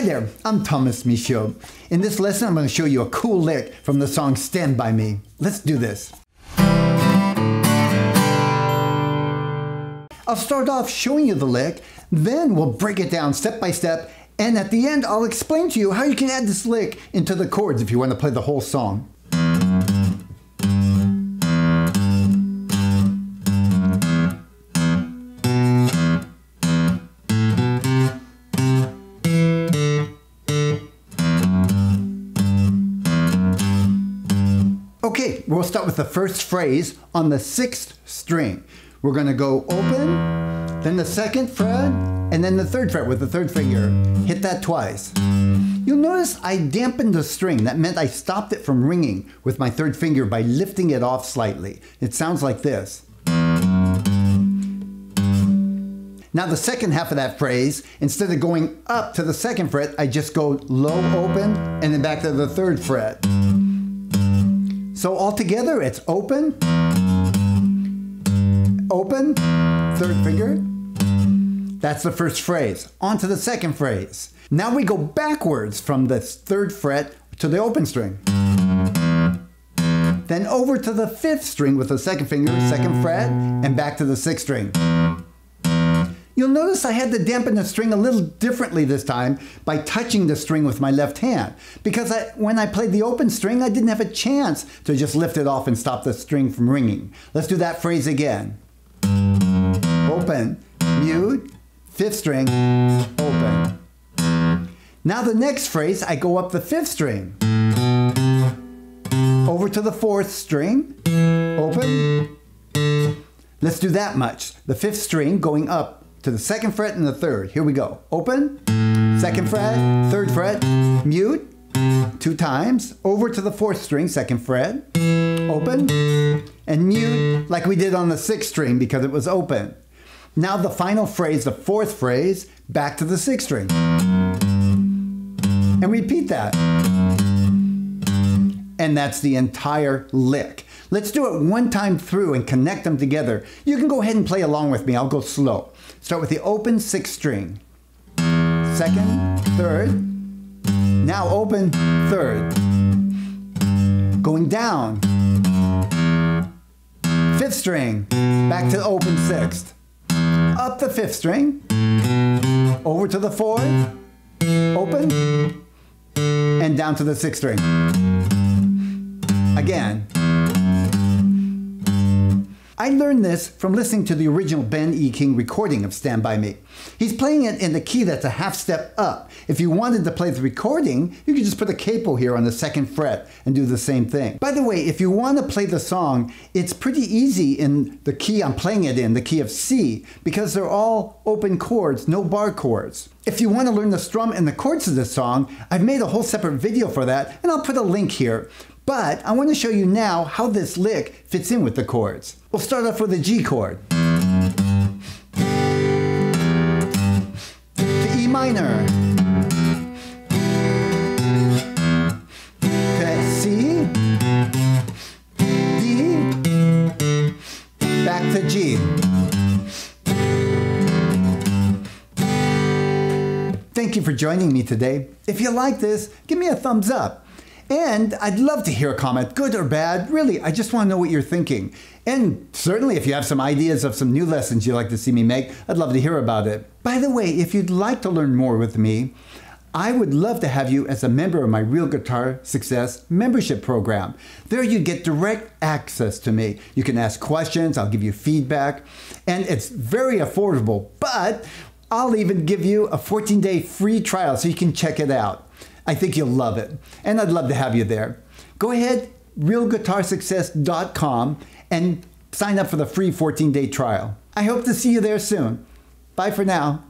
Hi there, I'm Tomas Michaud. In this lesson, I'm going to show you a cool lick from the song Stand By Me. Let's do this. I'll start off showing you the lick, then we'll break it down step by step, and at the end, I'll explain to you how you can add this lick into the chords if you want to play the whole song. Okay, we'll start with the first phrase on the 6th string. We're going to go open, then the 2nd fret, and then the 3rd fret with the 3rd finger. Hit that twice. You'll notice I dampened the string. That meant I stopped it from ringing with my 3rd finger by lifting it off slightly. It sounds like this. Now the second half of that phrase, instead of going up to the 2nd fret, I just go low open and then back to the 3rd fret. So altogether, it's open, open, 3rd finger. That's the first phrase. On to the 2nd phrase. Now we go backwards from the 3rd fret to the open string. Then over to the 5th string with the 2nd finger, 2nd fret, and back to the 6th string. You'll notice I had to dampen the string a little differently this time by touching the string with my left hand, because when I played the open string, I didn't have a chance to just lift it off and stop the string from ringing. Let's do that phrase again. Open, mute, 5th string, open. Now the next phrase, I go up the 5th string, over to the 4th string, open. Let's do that much. The 5th string going up to the 2nd fret and the 3rd. Here we go. Open, 2nd fret, 3rd fret, mute, 2 times, over to the 4th string, 2nd fret, open, and mute like we did on the 6th string because it was open. Now the final phrase, the 4th phrase, back to the 6th string. And repeat that. And that's the entire lick. Let's do it one time through and connect them together. You can go ahead and play along with me. I'll go slow. Start with the open 6th string. 2nd, 3rd. Now open 3rd. Going down. 5th string. Back to open 6th. Up the 5th string. Over to the 4th. Open. And down to the 6th string. Again. I learned this from listening to the original Ben E. King recording of Stand By Me. He's playing it in the key that's a half step up. If you wanted to play the recording, you could just put a capo here on the 2nd fret and do the same thing. By the way, if you want to play the song, it's pretty easy in the key I'm playing it in, the key of C, because they're all open chords, no bar chords. If you want to learn the strum and the chords of this song, I've made a whole separate video for that, and I'll put a link here. But I want to show you now how this lick fits in with the chords. We'll start off with a G chord. To E minor. To C. D. Back to G. Thank you for joining me today. If you like this, give me a thumbs up. And I'd love to hear a comment, good or bad. Really, I just want to know what you're thinking. And certainly if you have some ideas of some new lessons you'd like to see me make, I'd love to hear about it. By the way, if you'd like to learn more with me, I would love to have you as a member of my Real Guitar Success membership program. There you get direct access to me. You can ask questions, I'll give you feedback, and it's very affordable, but I'll even give you a 14-day free trial so you can check it out. I think you'll love it, and I'd love to have you there. Go ahead, realguitarsuccess.com, and sign up for the free 14-day trial. I hope to see you there soon. Bye for now.